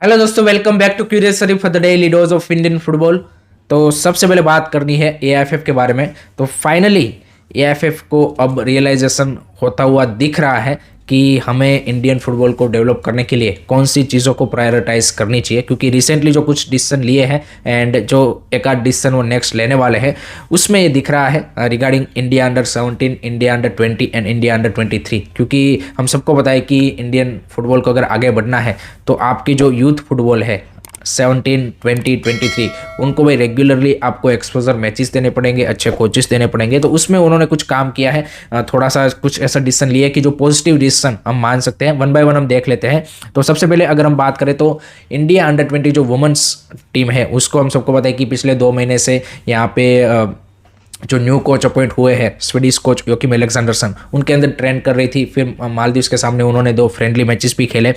Hello दोस्तों, welcome back to curious Sharif for the daily dose of Indian football. तो सबसे पहले बात करनी है एआईएफएफ के बारे में। तो फाइनली एआईएफएफ को अब रियलाइजेशन होता हुआ दिख रहा है कि हमें इंडियन फुटबॉल को डेवलप करने के लिए कौन सी चीज़ों को प्रायोरिटाइज करनी चाहिए, क्योंकि रिसेंटली जो कुछ डिसीजन लिए हैं एंड जो एक आध डिसीजन वो नेक्स्ट लेने वाले हैं उसमें ये दिख रहा है regarding India under 17, India under 20 and India under 23। क्योंकि हम सबको पता है कि इंडियन फुटबॉल को अगर आगे बढ़ना है तो आपकी जो यूथ फुटबॉल है 17, 20, 23 उनको भाई रेगुलरली आपको एक्सपोजर मैचेस देने पड़ेंगे, अच्छे कोचेस देने पड़ेंगे। तो उसमें उन्होंने कुछ काम किया है, थोड़ा सा कुछ ऐसा डिसीजन लिया है कि जो पॉजिटिव डिसीजन हम मान सकते हैं। वन बाय वन हम देख लेते हैं। तो सबसे पहले अगर हम बात करें तो इंडिया अंडर 20 जो वुमेन्स टीम है उसको हम सबको पता है कि पिछले 2 महीने से यहाँ पे जो न्यू कोच अपॉइंट हुए हैं स्वीडिश कोच योकिम एलेक्जेंडरसन, उनके अंदर ट्रेन कर रही थी। फिर मालदीव्स के सामने उन्होंने 2 फ्रेंडली मैचेस भी खेले।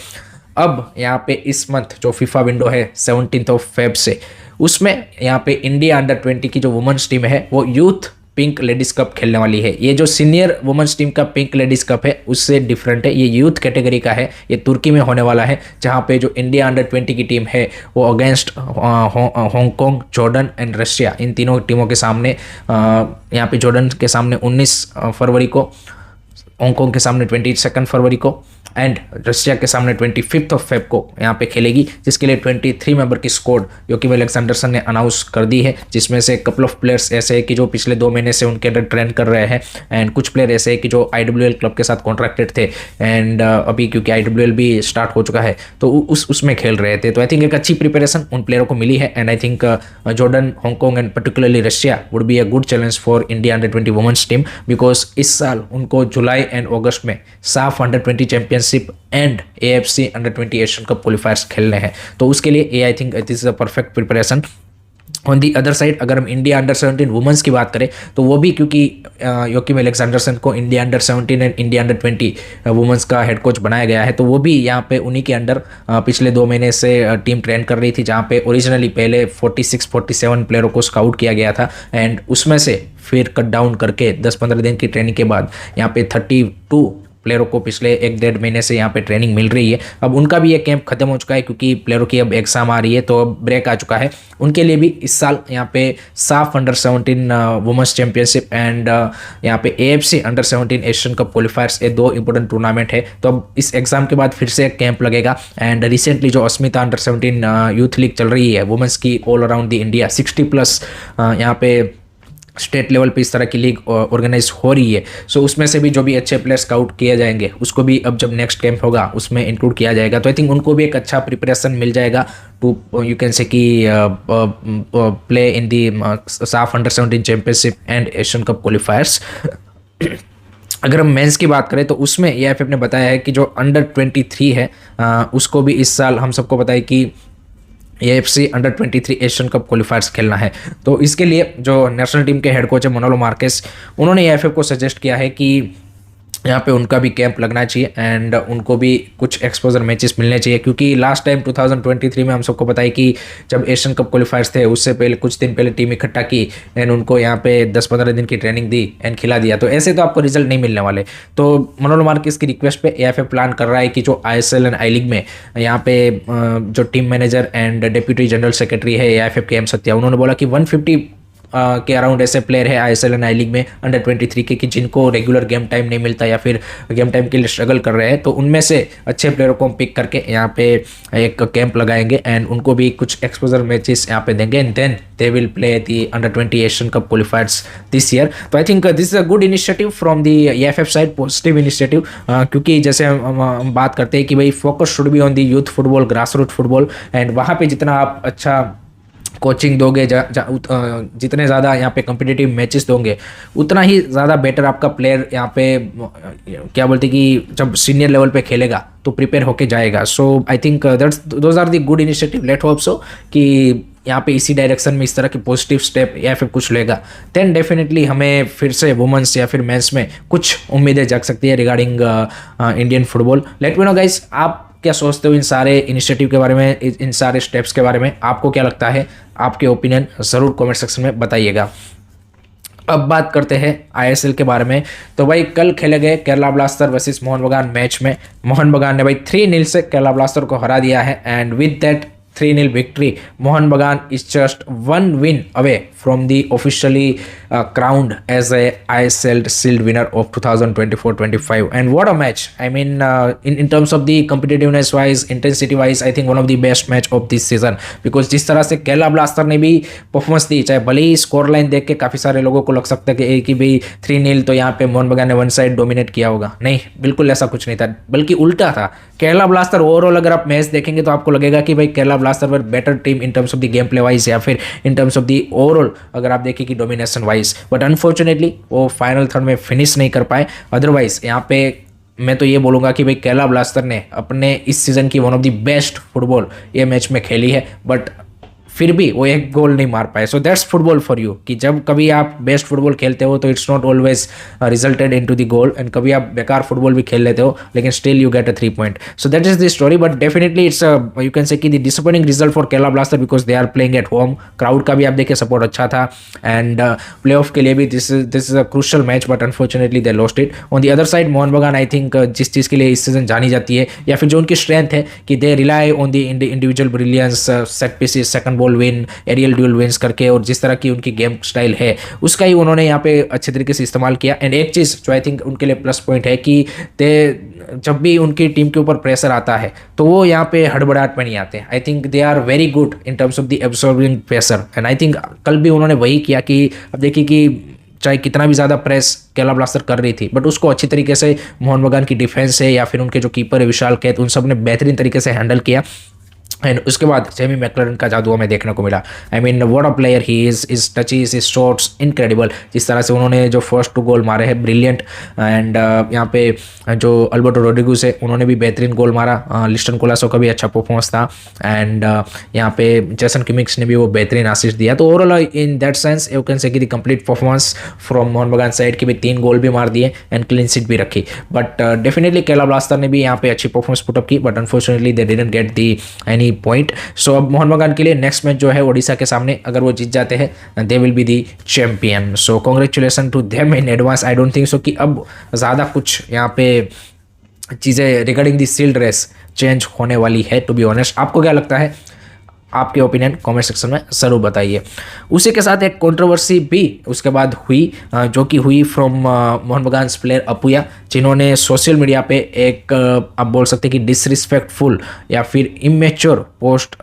अब यहाँ पे इस मंथ जो फीफा विंडो है 17 फेब से, उसमें यहाँ पे इंडिया अंडर 20 की जो वुमेन्स टीम है वो यूथ पिंक लेडीज कप खेलने वाली है। ये जो सीनियर वुमेन्स टीम का पिंक लेडीज कप है उससे डिफरेंट है, ये यूथ कैटेगरी का है। ये तुर्की में होने वाला है, जहाँ पे जो इंडिया अंडर 20 की टीम है वो against Hong Kong, Jordan and Russia, इन तीनों टीमों के सामने यहाँ पे जॉर्डन के सामने 19 फरवरी को, हांगकांग के सामने 22 फरवरी को एंड रशिया के सामने 25 फेब को यहाँ पे खेलेगी, जिसके लिए 23 मेंबर की स्क्वाड योकिम एलेक्जेंडरसन ने अनाउंस कर दी है। जिसमें से कपल ऑफ प्लेयर्स ऐसे है कि जो पिछले 2 महीने से उनके अंडर ट्रेन कर रहे हैं एंड कुछ प्लेयर ऐसे है कि जो आईडब्ल्यूएल क्लब के साथ कॉन्ट्रैक्टेड थे एंड अभी क्योंकि आईडब्ल्यूएल भी स्टार्ट हो चुका है तो उसमें खेल रहे थे। तो आई थिंक एक अच्छी प्रिपरेशन उन प्लेयरों को मिली है and I think Jordan, Hong Kong and particularly Russia would be a good challenge for India under 20 women's team, because इस साल उनको जुलाई एंड अगस्त में SAFF under 20 championship and AFC under 20 Asian cup qualifiers खेलने हैं। तो उसके लिए I think this is a perfect preparation. On the other side अगर हम इंडिया अंडर 17 वुमेन्स की बात करें तो वो भी, क्योंकि योकिम एलेक्जेंडरसन को India under 17 and India under 20 women's का हेड कोच बनाया गया है, तो वो भी यहाँ पे उन्हीं के अंडर पिछले 2 महीने से टीम ट्रेन कर रही थी, जहाँ पे ओरिजिनली पहले 46-47 प्लेयरों को स्काउट किया गया था एंड उसमें से फिर कट डाउन करके 10-15 दिन की ट्रेनिंग के बाद यहाँ पे 32 प्लेयरों को पिछले 1-1.5 महीने से यहाँ पे ट्रेनिंग मिल रही है। अब उनका भी ये कैंप खत्म हो चुका है क्योंकि प्लेयरों की अब एग्जाम आ रही है, तो अब ब्रेक आ चुका है। उनके लिए भी इस साल यहाँ पे साफ अंडर 17 वुमेन्स चैंपियनशिप एंड यहाँ पे AFC अंडर 17 एशियन कप क्वालिफायर्स, ये 2 इंपॉर्टेंट टूर्नामेंट है। तो अब इस एग्जाम के बाद फिर से एक कैंप लगेगा एंड रिसेंटली जो अस्मिता अंडर 17 यूथ लीग चल रही है वुमेन्स की ऑल अराउंड द इंडिया, 60+ यहाँ पे स्टेट लेवल पे इस तरह की लीग ऑर्गेनाइज हो रही है। सो उसमें से भी जो भी अच्छे प्लेयर स्काउट किए जाएंगे उसको भी अब जब नेक्स्ट कैंप होगा उसमें इंक्लूड किया जाएगा। तो आई थिंक उनको भी एक अच्छा प्रिपरेशन मिल जाएगा टू यू कैन से कि प्ले इन दी साफ under 17 championship and Asian cup क्वालिफायर्स। अगर हम मेंस की बात करें तो उसमें AIFF ने बताया है कि जो अंडर 23 है उसको भी इस साल हम सबको पता है कि AFC अंडर 23 एशियन कप क्वालिफायर्स खेलना है। तो इसके लिए जो नेशनल टीम के हेड कोच है मनोलो मार्केस, उन्होंने AIFF को सजेस्ट किया है कि यहाँ पे उनका भी कैंप लगना चाहिए एंड उनको भी कुछ एक्सपोजर मैचेस मिलने चाहिए, क्योंकि लास्ट टाइम 2023 में हम सबको पता है कि जब एशियन कप क्वालिफायर्स थे उससे पहले कुछ दिन पहले टीम इकट्ठा की एंड उनको यहाँ पे 10-15 दिन की ट्रेनिंग दी एंड खिला दिया। तो ऐसे तो आपको रिजल्ट नहीं मिलने वाले। तो मनोलो मार्केस की रिक्वेस्ट पे AIFF प्लान कर रहा है कि जो ISL एंड आई लीग में यहाँ पे जो team manager and deputy general secretary है AIFF के एम सत्या, उन्होंने बोला कि 150 के अराउंड ऐसे प्लेयर है ISL एंड आई लीग में अंडर 23 के कि जिनको रेगुलर गेम टाइम नहीं मिलता या फिर गेम टाइम के लिए स्ट्रगल कर रहे हैं, तो उनमें से अच्छे प्लेयरों को हम पिक करके यहाँ पे एक कैंप लगाएंगे एंड उनको भी कुछ एक्सपोजर मैचेस यहाँ पे देंगे and then they will play the under 20 Asian cup qualifiers this year. तो I think this is a good initiative from the AIFF side, positive initiative, क्योंकि जैसे हम बात करते हैं कि भाई focus should be on the youth football, grass root football and वहाँ पे जितना आप अच्छा कोचिंग दोगे, जितने ज़्यादा यहाँ पे कम्पिटिटिव मैचेस दोगे उतना ही ज़्यादा बेटर आपका प्लेयर यहाँ पे क्या बोलते कि जब सीनियर लेवल पे खेलेगा तो प्रिपेयर होके जाएगा। So I think those are the good initiative. Let hope so कि यहाँ पे इसी डायरेक्शन में इस तरह के पॉजिटिव स्टेप या फिर कुछ लेगा, देन डेफिनेटली हमें फिर से वुमेन्स या फिर मेंस में कुछ उम्मीदें जग सकती है regarding Indian football. Late me know guys, आप क्या सोचते हो इन सारे इनिशिएटिव के बारे में, इन सारे स्टेप्स के बारे में? आपको क्या लगता है? आपके ओपिनियन ज़रूर कमेंट सेक्शन में बताइएगा। अब बात करते हैं आईएसएल के बारे में। तो भाई कल खेले गए केरला ब्लास्टर वर्सेस मोहन बगान मैच में मोहन बगान ने भाई 3-0 से केरला ब्लास्टर को हरा दिया है and with that 3-0 victory. Mohan Bagan is just one win away from the officially crowned as a ISL Shield winner of 2024-25. And what a match! I mean, in terms of the competitiveness wise, intensity wise, I think one of the best match of this season. Because जिस तरह से Kerala blaster ने भी performance दी, चाहे भले ही score line देख के काफ़ी सारे लोगों को लग सकता है कि भाई 3-0 तो यहाँ पे मोहन बगान ने वन साइड डोमिनेट किया होगा। नहीं, बिल्कुल ऐसा कुछ नहीं था, बल्कि उल्टा था। केरला ब्लास्टर ओवरऑल अगर आप मैच देखेंगे तो आपको लगेगा कि भाई Kerala blaster were better team in terms of the game play wise या फिर इन टर्म्स ऑफ द ओवरऑल अगर आप देखें कि डोमिनेशन वाइज। बट अनफॉर्चुनेटली वो फाइनल थर्ड में फिनिश नहीं कर पाए। अदरवाइज यहाँ पे मैं तो ये बोलूँगा कि भाई केरला ब्लास्टर ने अपने इस सीज़न की one of the best football ये मैच में खेली है, बट फिर भी वो एक गोल नहीं मार पाए। So that's football for you कि जब कभी आप बेस्ट फुटबॉल खेलते हो तो it's not always resulted into the goal, and कभी आप बेकार फुटबॉल भी खेल लेते हो लेकिन still you get a 3 point. So that is the story, but definitely it's you can say कि the disappointing result for Kerala Blaster because they are playing at home. Crowd का भी आप देखिए सपोर्ट अच्छा था एंड प्ले ऑफ के लिए भी this is a crucial match, but unfortunately they lost it. On the other side Mohan Bagan I think जिस चीज़ के लिए इस सीजन जानी जाती है या फिर जो उनकी स्ट्रेंथ है कि they rely on the individual brilliance, set pieces, second ball win, duel wins करके, और जिस तरह की उनकी गेम स्टाइल है उसका ही उन्होंने यहाँ पे अच्छे तरीके से इस्तेमाल किया। एंड एक चीज़ जो आई थिंक उनके लिए प्लस पॉइंट है कि ते जब भी उनकी टीम के ऊपर प्रेशर आता है तो वो यहाँ पे हड़बड़ाहट में नहीं आते। I think they are very good in terms of the absorbing pressure, and I think कल भी उन्होंने वही किया कि अब देखिए कि चाहे कितना भी ज़्यादा प्रेस केरला ब्लास्टर कर रही थी बट उसको अच्छी तरीके से मोहन बगान की डिफेंस है या फिर उनके जो कीपर है विशाल कैत, उन सब ने बेहतरीन तरीके से हैंडल किया। एंड उसके बाद जेमी मैकलरन का जादू हमें देखने को मिला। I mean what a player he is touches, is shots incredible. जिस तरह से उन्होंने जो फर्स्ट 2 गोल मारे हैं ब्रिलियंट, एंड यहाँ पे जो अल्बर्टो रोड्रिगुज है उन्होंने भी बेहतरीन गोल मारा। लिस्टन कोलासो का भी अच्छा परफॉर्मेंस था, एंड यहाँ पे जेसन किमिक्स ने भी वो बेहतरीन असिस्ट दिया। तो overall in that sense you can say कि the complete performance from Mohun Bagan side की भी 3 गोल भी मार दिए एंड क्लीन शीट भी रखी। बट डेफिनेटली केरला ब्लास्टर ने भी यहाँ पे अच्छी परफॉर्मेंस पुटअप की, but unfortunately they didn't get the any point. सो अब मोहन बगान के लिए नेक्स्ट मैच जो है ओडिशा के सामने, अगर वो जीत जाते हैं they will be the champion. So congratulations to them in advance. I don't think so कि अब ज़्यादा कुछ यहाँ पे चीज़ें regarding the shield race change होने वाली है, टू बी ऑनेस्ट। आपको क्या लगता है? आपके ओपिनियन कमेंट सेक्शन में ज़रूर बताइए। उसी के साथ एक कंट्रोवर्सी भी उसके बाद हुई जो कि हुई फ्रॉम मोहन बगान प्लेयर अपुया, जिन्होंने सोशल मीडिया पे एक आप बोल सकते हैं कि डिसरिस्पेक्टफुल या फिर इमेच्योर पोस्ट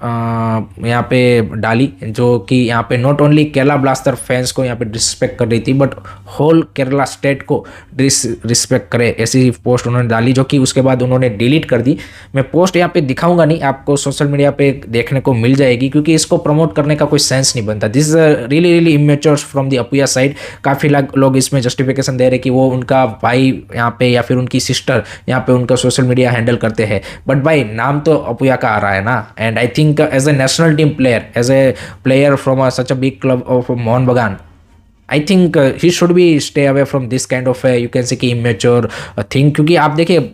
यहाँ पे डाली, जो कि यहाँ पे not only Kerala blaster fans को यहाँ पे डिसरिस्पेक्ट कर रही थी बट होल केरला स्टेट को डिसरिस्पेक्ट करे, ऐसी पोस्ट उन्होंने डाली जो कि उसके बाद उन्होंने डिलीट कर दी। मैं पोस्ट यहाँ पे दिखाऊंगा नहीं, आपको सोशल मीडिया पे देखने को मिल जाएगी क्योंकि इसको प्रमोट करने का कोई सेंस नहीं बनता। This is really really immature from the Apuia side. काफ़ी लोग इसमें जस्टिफिकेशन दे रहे कि वो उनका भाई यहाँ पे या फिर उनकी सिस्टर यहाँ पे उनका सोशल मीडिया हैंडल करते हैं, बट भाई नाम तो अपुया का आ रहा है ना। And I think as a national team player, as a player from such a big club of Mohun Bagan, I think he should be stay away from this kind of you can say कि immature thing. क्योंकि आप देखिए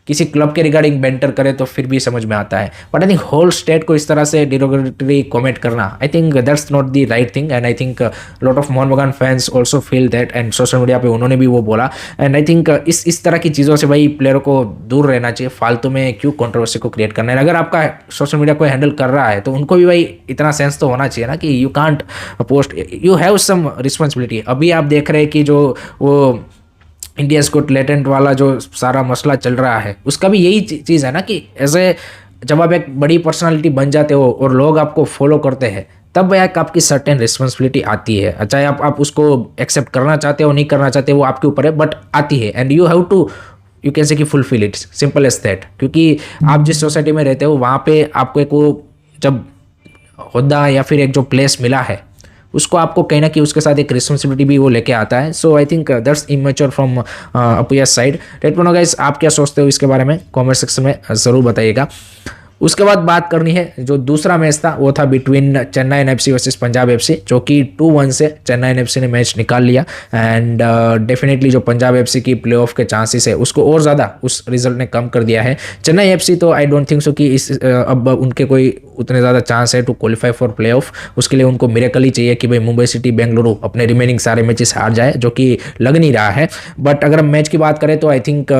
किसी club के regarding banter करे तो फिर भी समझ में आता है, but I think whole state को इस तरह से डिरोगेटरी कमेंट करना, I think that's not the right thing. And I think lot of Mohun Bagan fans also feel that, and social media पे उन्होंने भी वो बोला। एंड आई थिंक इस तरह की चीज़ों से भाई प्लेयरों को दूर रहना चाहिए, फालतू में क्यों कंट्रोवर्सी को क्रिएट करना है। अगर आपका सोशल मीडिया को हैंडल कर रहा है तो उनको भी भाई इतना सेंस तो होना चाहिए ना कि you can't post, you have some responsibility. अभी आप देख रहे हैं कि जो वो इंडिया स्कोट लेटेंट वाला जो सारा मसला चल रहा है उसका भी यही चीज़ है ना कि ऐसे जब आप एक बड़ी पर्सनालिटी बन जाते हो और लोग आपको फॉलो करते हैं तब एक आपकी सर्टेन रिस्पॉन्सिबिलिटी आती है। चाहे आप उसको एक्सेप्ट करना चाहते हो नहीं करना चाहते वो आपके ऊपर है, बट आती है and you have to you can say कि fulfil it, simple as that. क्योंकि आप जिस सोसाइटी में रहते हो वहाँ पे आपको एक वो जब होद्दा या फिर एक जो प्लेस मिला है उसको आपको कहीं ना कहीं उसके साथ एक रिस्पॉन्सिबिलिटी भी वो लेके आता है। So I think that's immature from Apuia side. Let me know guys, आप क्या सोचते हो इसके बारे में कमेंट सेक्शन में ज़रूर बताइएगा। उसके बाद बात करनी है जो दूसरा मैच था वो था between Chennai FC versus Punjab FC, जो कि 2-1 से चेन्नई एफसी ने मैच निकाल लिया। एंड डेफिनेटली जो पंजाब एफसी की प्लेऑफ के चांसेस है उसको और ज़्यादा उस रिजल्ट ने कम कर दिया है। चेन्नई एफसी तो आई डोंट थिंक सो कि अब उनके कोई उतने ज़्यादा चांस है टू क्वालिफाई फॉर प्लेऑफ। उसके लिए उनको मिरेकल ही चाहिए कि भाई मुंबई सिटी बेंगलुरु अपने रिमेनिंग सारे मैचेस हार जाए, जो कि लग नहीं रहा है। बट अगर हम मैच की बात करें तो I think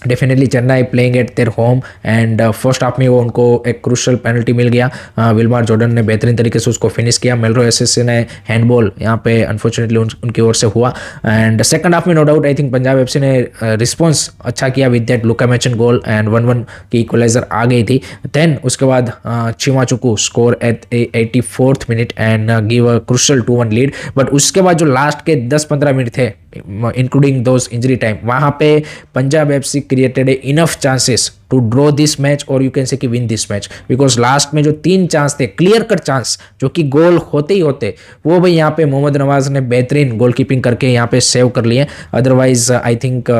definitely Chennai playing at their home and first half में वो उनको एक क्रूशल पेनल्टी मिल गया। विल्मार जॉर्डन ने बेहतरीन तरीके से उसको फिनिश किया। मेलरो एसएससी ने हैंडबॉल यहाँ पे अनफॉर्चुनेटली उनकी ओर से हुआ। एंड सेकंड हाफ में no doubt I think Punjab FC ने रिस्पॉन्स अच्छा किया with that Luka Majcen goal and 1-1 की इक्वलाइजर आ गई थी। देन उसके बाद चिमाचुकू score at 84th minute and give a crucial 2-1 lead. But उसके बाद जो लास्ट के 10-15 मिनट थे इंक्लूडिंग दोज इंजरी टाइम, वहाँ पे Punjab FC created enough chances to draw this match और यू कैन से कि win this match, because last में जो 3 चांस थे क्लियर कट चांस जो कि गोल होते ही होते, वो भाई यहाँ पे मोहम्मद नवाज ने बेहतरीन गोलकीपिंग करके यहाँ पे सेव कर लिए। Otherwise I think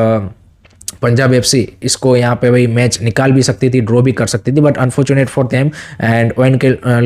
Punjab FC इसको यहाँ पे भाई मैच निकाल भी सकती थी, ड्रॉ भी कर सकती थी। But unfortunate for them and on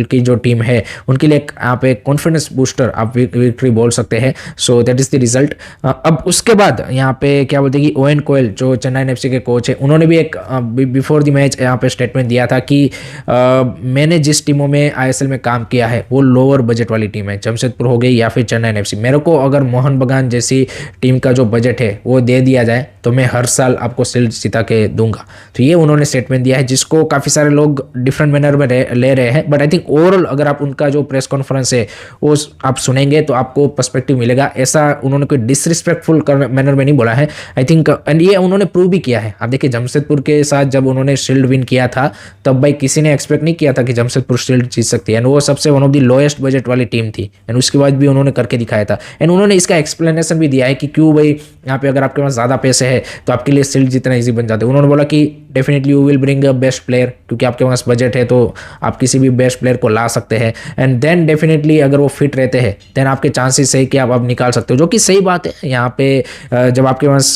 की जो टीम है उनके लिए यहाँ पे कॉन्फिडेंस बूस्टर आप विक्ट्री बोल सकते हैं। सो दैट इज द रिजल्ट। अब उसके बाद यहाँ पे क्या बोलते हैं कि ओएन कोयल जो चेन्नई एफसी के कोच है, उन्होंने भी एक बिफोर द मैच यहाँ पे स्टेटमेंट दिया था कि मैंने जिस टीमों में आईएसएल में काम किया है वो लोअर बजट वाली टीम है, जमशेदपुर हो गई या फिर चेन्नई एफसी। मेरे को अगर मोहन बगान जैसी टीम का जो बजट है वो दे दिया जाए तो मैं हर साल आपको शील्ड जिता के दूंगा। तो ये उन्होंने स्टेटमेंट दिया है जिसको काफ़ी सारे लोग डिफरेंट मैनर में ले रहे हैं। बट आई थिंक ओवरऑल अगर आप उनका जो प्रेस कॉन्फ्रेंस है वो आप सुनेंगे तो आपको पर्सपेक्टिव मिलेगा। ऐसा उन्होंने कोई डिसरिस्पेक्टफुल मैनर में नहीं बोला है आई थिंक। एंड ये उन्होंने प्रूव भी किया है। आप देखिए जमशेदपुर के साथ जब उन्होंने शील्ड विन किया था तब भाई किसी ने एक्सपेक्ट नहीं किया था कि जमशेदपुर शील्ड जीत सकती है। एंड वो सबसे one of the lowest budget वाली टीम थी एंड उसके बाद भी उन्होंने करके दिखाया था। एंड उन्होंने इसका एक्सप्लेनेशन भी दिया है कि क्यों भाई यहाँ पे अगर आपके पास ज़्यादा पैसे है तो आपके लिए शील्ड जितना ईजी बन जाता है। उन्होंने बोला कि definitely you will bring a best player, क्योंकि आपके पास बजट है तो आप किसी भी बेस्ट प्लेयर को ला सकते हैं। एंड देन डेफिनेटली अगर वो फिट रहते हैं देन आपके चांसेस है कि आप अब निकाल सकते हो, जो कि सही बात है। यहाँ पे जब आपके पास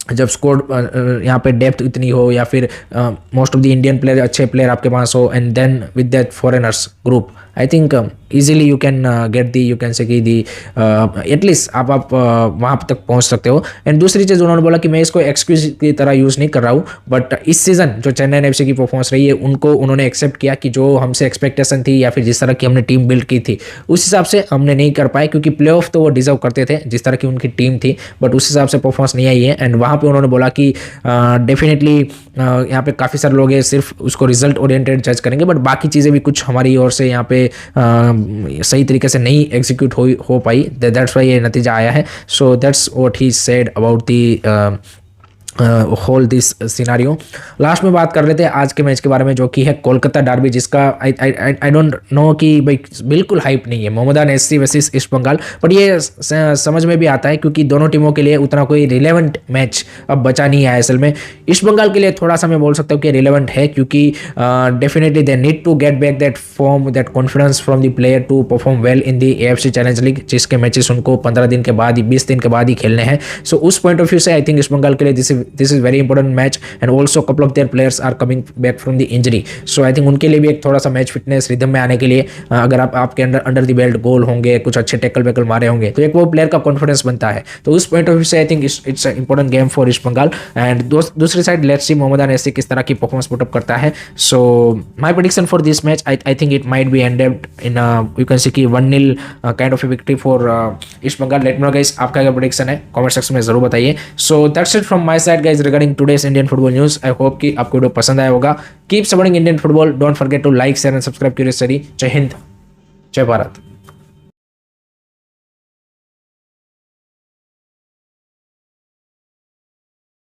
जब स्कोर यहाँ पे डेप्थ इतनी हो या फिर most of the Indian player अच्छे प्लेयर आपके पास हो and then with that foreigners group, I think easily you can get the, you can say कि दी एटलीस्ट आप वहाँ तक पहुँच सकते हो। एंड दूसरी चीज़ उन्होंने बोला कि मैं इसको एक्सक्यूज की तरह यूज़ नहीं कर रहा हूँ, बट इस सीज़न जो चेन्नई एफसी की परफॉर्मेंस रही है उनको उन्होंने एक्सेप्ट किया कि जो हमसे एक्सपेक्टेशन थी या फिर जिस तरह की हमने टीम बिल्ड की थी उस हिसाब से हमने नहीं कर पाए, क्योंकि प्ले ऑफ तो वो डिजर्व करते थे जिस तरह की उनकी टीम थी, बट उस हिसाब से परफॉर्मेंस नहीं आई है। एंड वहाँ पे उन्होंने बोला कि डेफिनेटली यहाँ पे काफ़ी सारे लोग सिर्फ उसको रिजल्ट ओरिएंटेड जज करेंगे, बट बाकी चीज़ें भी कुछ हमारी ओर से यहाँ पे सही तरीके से नहीं एग्जीक्यूट हो पाई, दैट्स वाई ये नतीजा आया है। So that's what he said about the whole this scenario. Last में बात कर रहे थे आज के मैच के बारे में जो कि है कोलकाता डार्बी, जिसका आई डोंट नो कि भाई बिल्कुल हाइप नहीं है Mohammedan SC versus East Bengal, but ये समझ में भी आता है क्योंकि दोनों टीमों के लिए उतना कोई रिलेवेंट मैच अब बचा नहीं है आईएसएल में। ईस्ट बंगाल के लिए थोड़ा सा मैं बोल सकता हूँ कि रिलेवेंट है, क्योंकि definitely they need to get back that form, that confidence from the player to perform well in the AFC challenge league, जिसके मैचेस उनको 15 दिन के बाद ही 20 दिन के बाद ही खेलने हैं। सो उस पॉइंट ऑफ व्यू से आई थिंक ईस्ट बंगाल के लिए this is very important match and also couple of their players are coming back from the injury, so I think उनके लिए भी एक थोड़ा सा मैच फिटनेस रिदम में आने के लिए अगर आपके अंडर द बेल्ट गोल होंगे, कुछ अच्छे टैकल वैकल मारे होंगे तो एक वो प्लेयर का कॉन्फिडेंस बनता है। तो उस पॉइंट ऑफ व्यू से I think it's important game for East Bengal. एंड दूसरी side let's see Mohammedan SC किस तरह की परफॉर्मेंस पुटअप करता है। So my prediction for this match I think it might be ended in you can see कि 1-0 kind of a victory for East Bengal. Let me know guys आपका क्या prediction है, comment section में जरूर बताइए। So that's it from my side guys regarding today's Indian football news. I hope कि आपको video पसंद आया होगा। Keep supporting Indian football, don't forget to like share and subscribe curious study. जय हिंद, जय भारत।